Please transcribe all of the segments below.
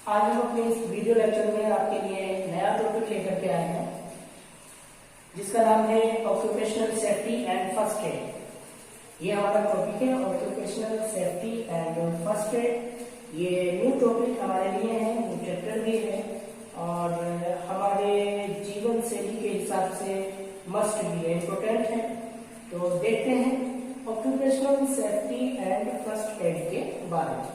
आज हम अपने इस वीडियो लेक्चर में आपके लिए एक नया टॉपिक लेकर के आए हैं जिसका नाम है occupational safety and first aid. ये हमारा टॉपिक है occupational safety and first aid. ये न्यू टॉपिक हमारे लिए है, न्यू चैप्टर भी है और हमारे जीवन शैली के हिसाब से मस्ट भी है, इम्पोर्टेंट है। तो देखते हैं occupational safety and first aid के बारे में।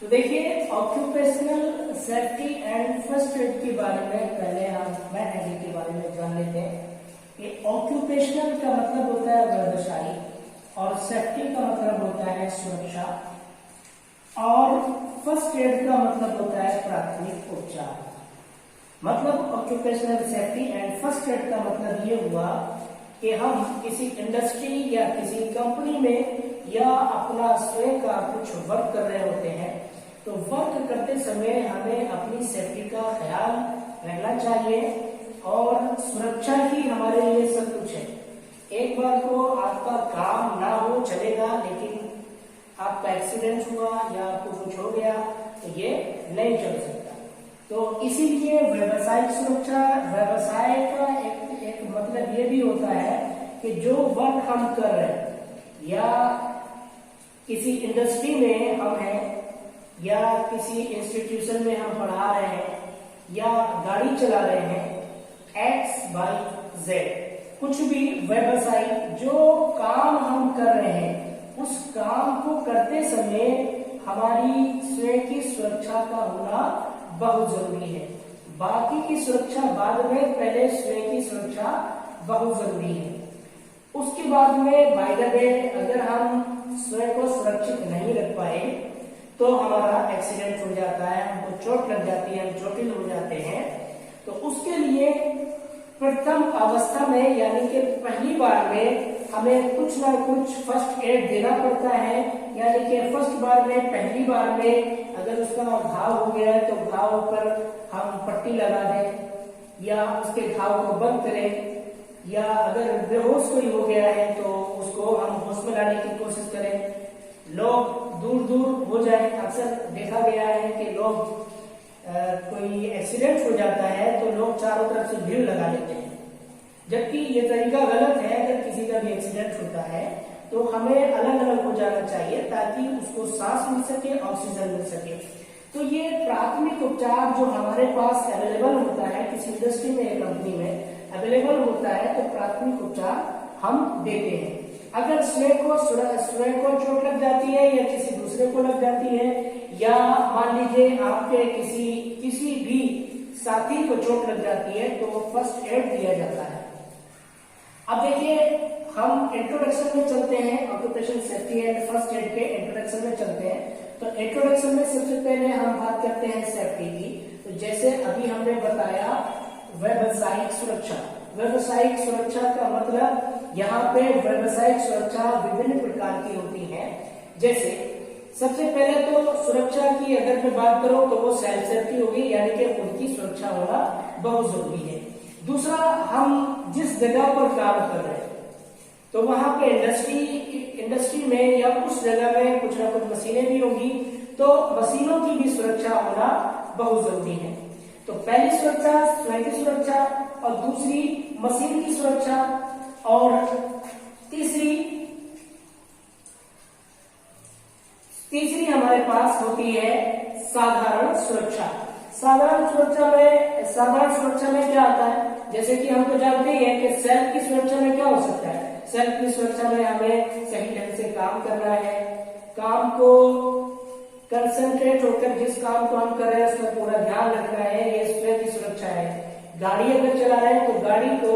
तो देखिए occupational safety and first aid के बारे में पहले हम हेडिंग के बारे में जान लेते हैं कि ऑक्यूपेशनल का मतलब होता है व्यवसायी और सेफ्टी का मतलब होता है सुरक्षा और फर्स्ट एड का मतलब होता है प्राथमिक उपचार। मतलब occupational safety and first aid का मतलब ये हुआ कि हम किसी इंडस्ट्री या किसी कंपनी में या अपना स्वयं का कुछ वर्क कर रहे होते हैं तो वर्क करते समय हमें अपनी सेफ्टी का ख्याल रखना चाहिए और सुरक्षा ही हमारे लिए सब कुछ है। एक बार को आपका काम ना हो चलेगा, लेकिन आपका एक्सीडेंट हुआ या आपको कुछ हो गया तो ये नहीं चल सकता। तो इसीलिए व्यवसायिक सुरक्षा, व्यवसाय का एक मतलब ये भी होता है कि जो वर्क हम कर रहे हैं या किसी इंडस्ट्री में हम हैं या किसी इंस्टीट्यूशन में हम पढ़ा रहे हैं या गाड़ी चला रहे हैं, XYZ कुछ भी व्यवसाय जो काम हम कर रहे हैं उस काम को करते समय हमारी स्वयं की सुरक्षा का होना बहुत जरूरी है। बाकी की सुरक्षा बाद में, पहले स्वयं की सुरक्षा बहुत जरूरी है। उसके बाद में बाय द वे अगर हम स्वयं को सुरक्षित नहीं रख पाए तो हमारा एक्सीडेंट हो जाता है, हमको चोट लग जाती है, हम चोटिल हो जाते हैं। तो उसके लिए प्रथम अवस्था में यानी कि पहली बार में हमें कुछ ना कुछ फर्स्ट एड देना पड़ता है। यानी कि फर्स्ट बार में, पहली बार में अगर उसका घाव हो गया है तो घाव पर हम पट्टी लगा दें या उसके घाव को बंद करें, या अगर बेहोश कोई हो गया है तो उसको हम होश में लाने की कोशिश करें। लोग दूर दूर हो जाए, अक्सर देखा गया है कि लोग कोई एक्सीडेंट हो जाता है तो लोग चारों तरफ से भीड़ लगा लेते हैं, जबकि ये तरीका गलत है। अगर किसी का भी एक्सीडेंट होता है तो हमें अलग अलग हो जाना चाहिए ताकि उसको सांस मिल सके, ऑक्सीजन मिल सके। तो ये प्राथमिक उपचार जो हमारे पास अवेलेबल होता है, किसी इंडस्ट्री में या कंपनी में अवेलेबल होता है तो प्राथमिक उपचार हम देते हैं। अगर स्वयं को चोट लग जाती है या किसी दूसरे को लग जाती है या मान लीजिए आपके किसी भी साथी को चोट लग जाती है तो फर्स्ट एड दिया जाता है। अब देखिए हम इंट्रोडक्शन में चलते हैं, occupational safety and first aid के इंट्रोडक्शन में चलते हैं। तो इंट्रोडक्शन में सबसे पहले हम बात करते हैं सेफ्टी की। तो जैसे अभी हमने बताया व्यावसायिक सुरक्षा। व्यावसायिक सुरक्षा का मतलब यहाँ पे व्यावसायिक सुरक्षा विभिन्न प्रकार की होती है। जैसे सबसे पहले तो सुरक्षा की अगर मैं बात करूं तो वो सेल्फ सेफ्टी होगी, यानी कि खुद की सुरक्षा होना बहुत जरूरी है। दूसरा, हम जिस जगह पर काम कर रहे हैं तो वहां पे इंडस्ट्री में या उस जगह में कुछ ना कुछ मशीनें भी होंगी, तो मशीनों की भी सुरक्षा होना बहुत जरूरी है। तो पहली सुरक्षा स्वयं की सुरक्षा और दूसरी मशीन की सुरक्षा और तीसरी हमारे पास होती है साधारण सुरक्षा। साधारण सुरक्षा में क्या आता है? जैसे कि हम तो जानते ही हैं कि सेल्फ की सुरक्षा में क्या हो सकता है। सेल्फ की सुरक्षा में हमें सही ढंग से काम करना है, काम को कंसंट्रेट होकर जिस काम को हम कर रहे हैं उसमें पूरा ध्यान रखना है, ये स्वयं की सुरक्षा है। गाड़ी अगर चला रहे हैं तो गाड़ी को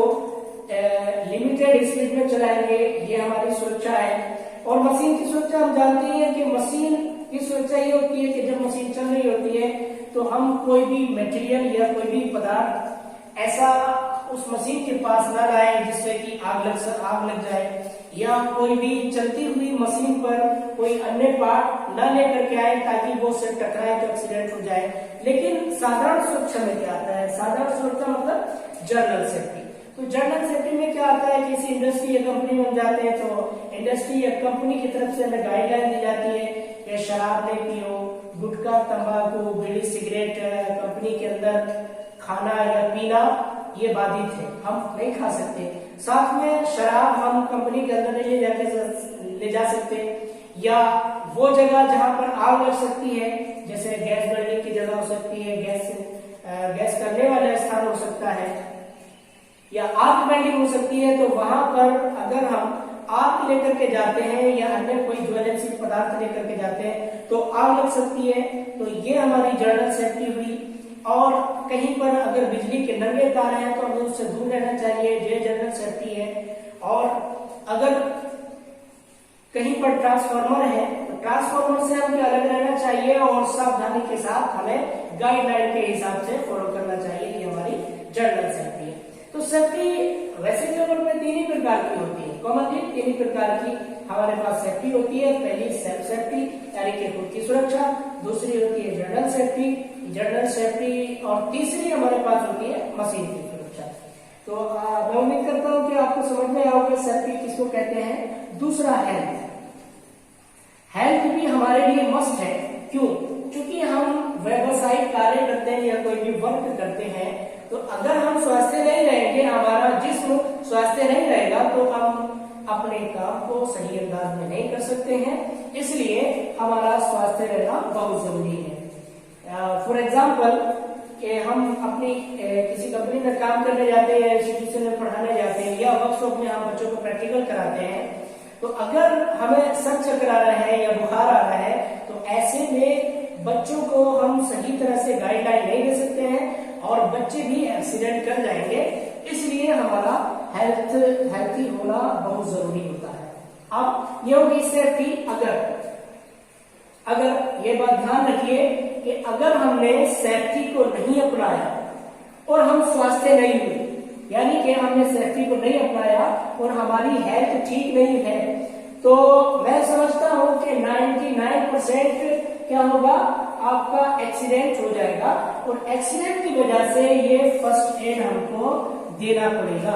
लिमिटेड स्पीड में चलाएंगे, ये हमारी सुरक्षा है। और मशीन की सुरक्षा हम जानते हैं कि मशीन की सुरक्षा ये होती है कि जब मशीन चल रही होती है तो हम कोई भी मटेरियल या कोई भी पदार्थ ऐसा उस मशीन के पास न लाएं जिससे कि आग लग जाए, या कोई भी चलती हुई मशीन पर कोई अन्य पार्ट न लेकर के आए ताकि वो उससे टकराए तो एक्सीडेंट हो जाए। लेकिन साधारण सुरक्षा में क्या आता है? साधारण सुरक्षा मतलब जनरल सेफ्टी। तो जनरल सेफ्टी में क्या आता है? किसी इंडस्ट्री या कंपनी में जाते हैं तो इंडस्ट्री या कंपनी की तरफ से हमें गाइडलाइन दी जाती है कि शराब नहीं पियो, गुटखा गुटखा, तंबाकू, बीड़ी, सिगरेट कंपनी के अंदर खाना या पीना ये बाधित है, हम नहीं खा सकते। साथ में शराब हम कंपनी के अंदर नहीं ले जा सकते, या वो जगह जहां पर आग लग सकती है, जैसे गैस बर्निंग की जगह हो सकती है, गैस करने वाला स्थान हो सकता है, या आग बेल्डिंग हो सकती है, तो वहां पर अगर हम आग लेकर के जाते हैं या अन्य कोई ज्वलनशील पदार्थ लेकर के जाते हैं तो आग लग सकती है। तो ये हमारी जनरल सेफ्टी हुई। और कहीं पर अगर बिजली के नंगे तार हैं तो हमें उससे दूर रहना चाहिए, ये जनरल सेफ्टी है। और अगर कहीं पर ट्रांसफार्मर है तो ट्रांसफार्मर से हमें अलग रहना चाहिए और सावधानी के साथ हमें गाइडलाइन के हिसाब से फॉलो करना चाहिए। ये हमारी जनरल सेफ्टी है। तो सेफ्टी वैसे केवल में तीन ही प्रकार की होती है, कॉमनली तीन ही प्रकार की हमारे पास सेफ्टी होती है। पहली सेल्फ सेफ्टी यानी कि खुद की सुरक्षा, दूसरी होती है जनरल सेफ्टी और तीसरी हमारे पास होती है मशीन की सुरक्षा। तो मैं उम्मीद करता हूं कि आपको समझ में आया होगा सेफ्टी किसको कहते हैं। दूसरा हेल्थ भी हमारे लिए मस्ट है। क्यों? क्योंकि हम व्यावसायिक कार्य करते हैं या कोई भी वर्क करते हैं, तो अगर हम स्वस्थ नहीं रहेंगे, हमारा जिस्म स्वस्थ नहीं रहेगा, तो हम अपने काम को सही अंदाज में नहीं कर सकते हैं। इसलिए हमारा स्वास्थ्य रहना बहुत जरूरी है। फॉर एग्जाम्पल हम अपनी किसी कंपनी में काम करने जाते हैं, इंस्टीट्यूशन में पढ़ाने जाते हैं, या वर्कशॉप में हम बच्चों को प्रैक्टिकल कराते हैं, तो अगर हमें सर चक्कर आ रहा है या बुखार आ रहा है, तो ऐसे में बच्चों को हम सही तरह से गाइडलाइन नहीं दे सकते हैं और बच्चे भी एक्सीडेंट कर जाएंगे। इसलिए हमारा हेल्थी होना बहुत जरूरी होता है। अब ये होगी सेफ्टी। अगर ये बात ध्यान रखिए कि अगर हमने सेफ्टी को नहीं अपनाया और हम स्वस्थ नहीं हुए, यानी कि हमने सेफ्टी को नहीं अपनाया और हमारी हेल्थ ठीक नहीं है, तो मैं समझता हूं कि 99% क्या होगा, आपका एक्सीडेंट हो जाएगा और एक्सीडेंट की वजह से ये फर्स्ट एड हमको देना पड़ेगा।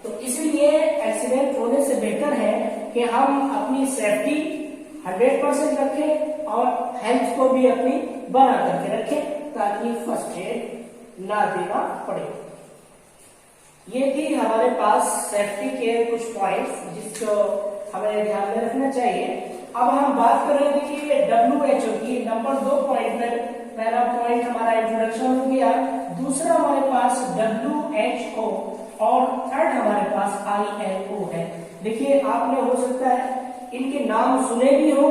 तो इसलिए एक्सीडेंट होने से बेहतर है कि हम अपनी सेफ्टी 100% रखें और हेल्थ को भी अपनी बना करके रखें, ताकि फर्स्ट एड ना देना पड़े। ये थी हमारे पास सेफ्टी के कुछ पॉइंट्स जिसको हमें ध्यान में रखना चाहिए। अब हम बात करेंगे कि WHO की नंबर 2 पॉइंट में, पहला पॉइंट हमारा इंट्रोडक्शन हो गया, दूसरा हमारे पास WHO और थर्ड हमारे पास ILO है। देखिए, आपने हो सकता है इनके नाम सुने भी हो।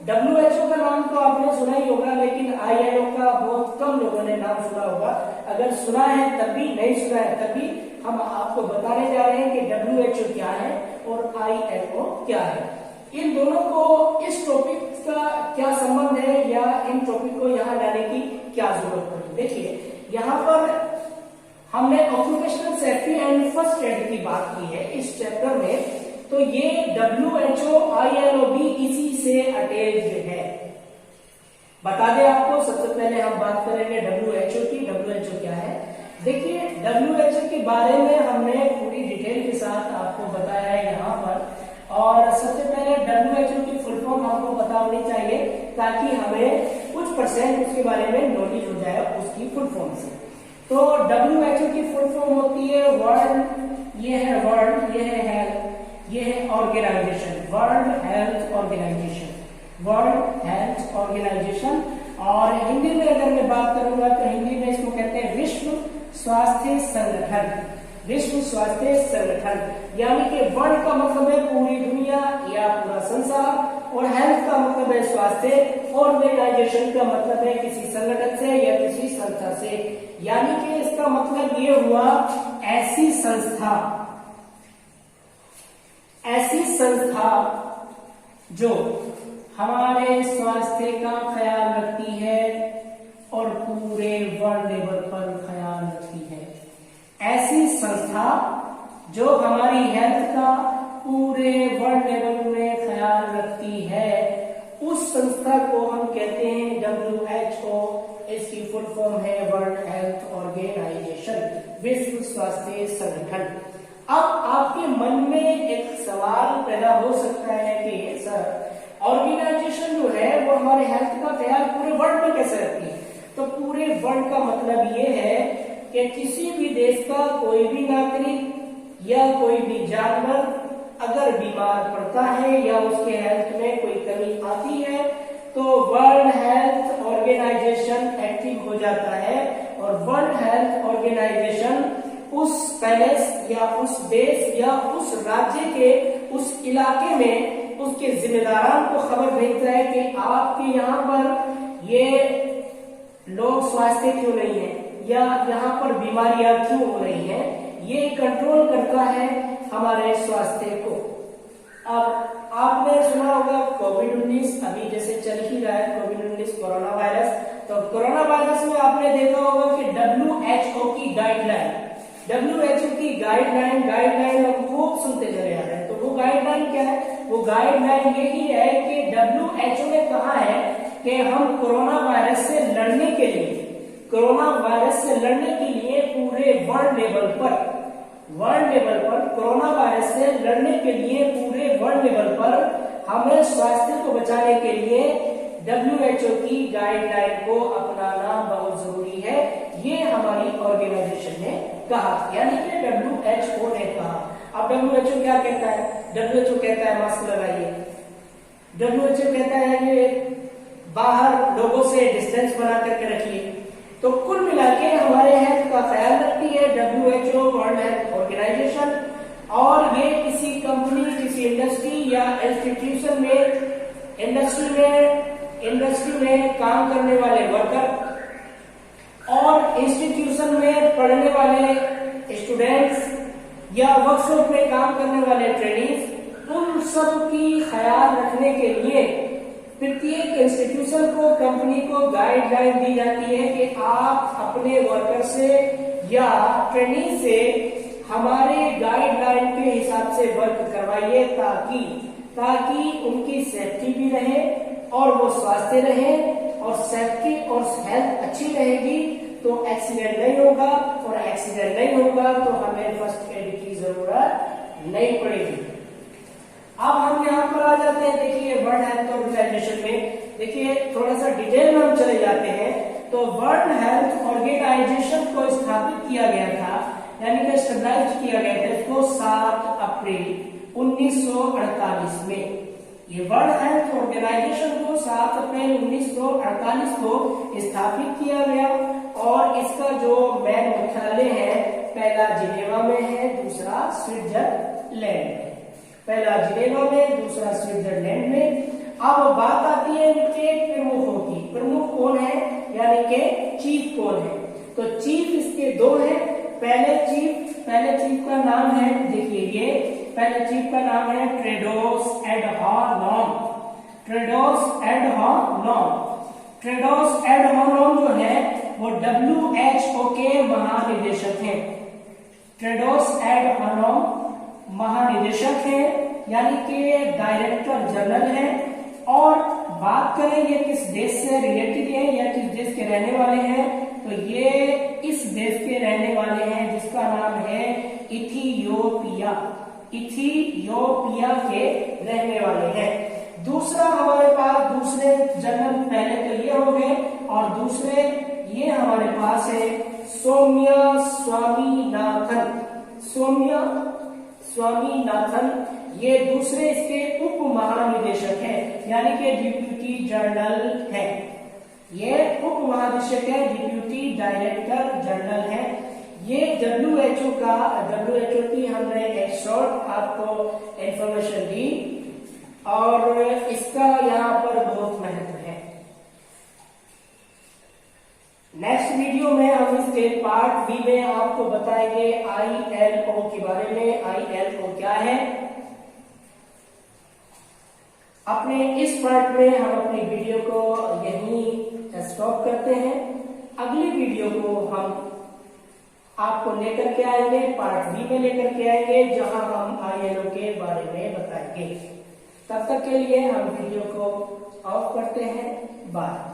WHO का नाम तो आपने सुना ही होगा, लेकिन ILO का बहुत कम लोगों ने नाम सुना होगा। अगर सुना है तभी, नहीं सुना है तभी हम आपको बताने जा रहे हैं कि WHO क्या है और ILO क्या है। इन दोनों को, इस टॉपिक का क्या संबंध है या इन टॉपिक को यहाँ लाने की क्या जरूरत पड़ी। देखिए, यहाँ पर हमने occupational safety and first aid की बात की है इस चैप्टर में, तो ये WHO ILO भी इसी से अटैच्ड है। बता दें आपको, सबसे पहले हम बात करेंगे WHO की। WHO क्या है? देखिए, WHO के बारे में हमने पूरी डिटेल के साथ आपको बताया है यहाँ पर। और सबसे पहले WHO की फुल फॉर्म आपको पता होनी चाहिए, ताकि हमें कुछ परसेंट उसके बारे में नॉलेज हो जाए उसकी फुल फॉर्म से। तो WHO की फुल फॉर्म होती है वर्ल्ड, ये है वर्ल्ड, ये है हेल्थ, ये है organisation, world health organisation, world health organisation. और हिंदी में अगर मैं बात करूंगा तो हिंदी में इसको कहते हैं विश्व स्वास्थ्य संगठन। विश्व स्वास्थ्य संगठन यानी कि वर्ल्ड का मतलब है पूरी दुनिया या पूरा संसार, और हेल्थ का मतलब है स्वास्थ्य, ऑर्गेनाइजेशन का मतलब है किसी संगठन से या किसी संस्था से। यानी कि इसका मतलब ये हुआ ऐसी संस्था जो हमारे स्वास्थ्य का ख्याल रखती है और पूरे वर्ल्ड लेवल पर ख्याल रखती है। ऐसी संस्था जो हमारी हेल्थ का पूरे वर्ल्ड लेवल में ख्याल रखती है, उस संस्था को हम कहते हैं WHO। इसकी फुल फॉर्म है वर्ल्ड हेल्थ ऑर्गेनाइजेशन, विश्व स्वास्थ्य संगठन। अब आपके मन में एक सवाल पैदा हो सकता है कि सर, ऑर्गेनाइजेशन जो है वो हमारे हेल्थ का ख्याल पूरे वर्ल्ड में वर्ल्ड का मतलब ये है कि किसी भी देश का कोई भी नागरिक या कोई भी जानवर अगर बीमार पड़ता है या उसके हेल्थ में कोई कमी आती है तो वर्ल्ड हेल्थ ऑर्गेनाइजेशन एक्टिव हो जाता है और वर्ल्ड हेल्थ ऑर्गेनाइजेशन उस पैलेस या उस देश या उस राज्य के उस इलाके में उसके जिम्मेदारान को खबर भेजता है कि आपके यहाँ पर ये लोग स्वास्थ्य क्यों नहीं है या यहाँ पर बीमारियां क्यों हो रही हैं, ये कंट्रोल करता है हमारे स्वास्थ्य को। अब आपने सुना होगा कोविड-19 अभी जैसे चल ही रहा है, कोविड-19 कोरोना वायरस। तो कोरोना वायरस में आपने देखा होगा कि WHO की गाइडलाइन हम खूब सुनते चले आ रहे हैं। तो वो गाइडलाइन क्या है? वो गाइडलाइन यही है कि WHO ने कहा है कि हम कोरोना वायरस से लड़ने के लिए पूरे वर्ल्ड लेवल पर कोरोना वायरस से लड़ने के लिए पूरे वर्ल्ड लेवल पर हमें स्वास्थ्य को बचाने के लिए WHO की गाइडलाइन को अपनाना बहुत जरूरी है। ये हमारी ऑर्गेनाइजेशन ने कहा, यानी कि WHO ने कहा। अब WHO क्या कहता है? WHO कहता है मास्क लगाइए। WHO कहता है ये बाहर लोगों से डिस्टेंस बना करके रखिए। तो कुल मिला के हमारे हेल्थ का ख्याल रखती है WHO, वर्ल्ड हेल्थ ऑर्गेनाइजेशन। और ये किसी कंपनी, किसी इंडस्ट्री या इंस्टीट्यूशन में इंडस्ट्री में काम करने वाले वर्कर और इंस्टीट्यूशन में पढ़ने वाले स्टूडेंट्स या वर्कशॉप में काम करने वाले ट्रेनीज, उन सब की ख्याल रखने के लिए प्रत्येक इंस्टीट्यूशन को, कंपनी को गाइडलाइन दी जाती है कि आप अपने वर्कर से या ट्रेनी से हमारे गाइडलाइन के हिसाब से वर्क करवाइए ताकि उनकी सेफ्टी भी रहे और वो स्वस्थ रहे। और सेफ्टी और हेल्थ अच्छी रहेगी तो एक्सीडेंट नहीं होगा, और एक्सीडेंट नहीं होगा तो हमें फर्स्ट एड की जरूरत नहीं पड़ेगी। अब हम यहाँ पर आ जाते हैं, देखिए वर्ल्ड हेल्थ ऑर्गेनाइजेशन में, देखिए थोड़ा सा डिटेल में हम चले जाते हैं। तो वर्ल्ड हेल्थ ऑर्गेनाइजेशन को स्थापित किया गया था, यानी कि स्टेबलाइज किया गया था इसको 7 अप्रैल 1948 में। ये वर्ल्ड हेल्थ ऑर्गेनाइजेशन को 7 अप्रैल 1948 को स्थापित किया गया और इसका जो मेन मुख्यालय है, पहला जिनेवा में है, दूसरा स्विट्जरलैंड में। पहला जिनेवा में, दूसरा स्विट्जरलैंड में। अब बात आती है इनके प्रमुखों की। प्रमुख कौन है, यानी कि चीफ कौन है? तो चीफ इसके 2 हैं। पहले चीफ का नाम है, देखिए ये पहले चीफ का नाम है टेड्रोस एडहानॉम। टेड्रोस एडहानॉम जो है वो WHO के महानिदेशक हैं। टेड्रोस एडहानॉम महानिदेशक है, यानी कि डायरेक्टर जनरल है। और बात करें ये किस देश से रिलेटेड है या किस देश के रहने वाले हैं, तो ये इस देश के रहने वाले हैं जिसका नाम है इथियोपिया के रहने वाले हैं। दूसरा हमारे पास दूसरे जनरल, पहले तो ये हो गए, और दूसरे ये हमारे पास है सौम्या स्वामीनाथन। ये दूसरे इसके उप महानिदेशक हैं, यानी कि डिप्यूटी जनरल है। ये उप महानिदेशक है, डिप्यूटी डायरेक्टर जनरल है। ये WHO की हमने एक शॉर्ट आपको इंफॉर्मेशन दी और इसका यहाँ पर बहुत महत्व है। नेक्स्ट वीडियो में हम इसके पार्ट बी में आपको बताएंगे ILO के बारे में। ILO क्या है? अपने इस पार्ट में हम अपनी वीडियो को यहीं स्टॉप करते हैं। अगली वीडियो को हम आपको लेकर के आएंगे, पार्ट बी में लेकर के आएंगे, जहां हम ILO के बारे में बताएंगे। तब तक के लिए हम वीडियो को ऑफ करते हैं। बाय।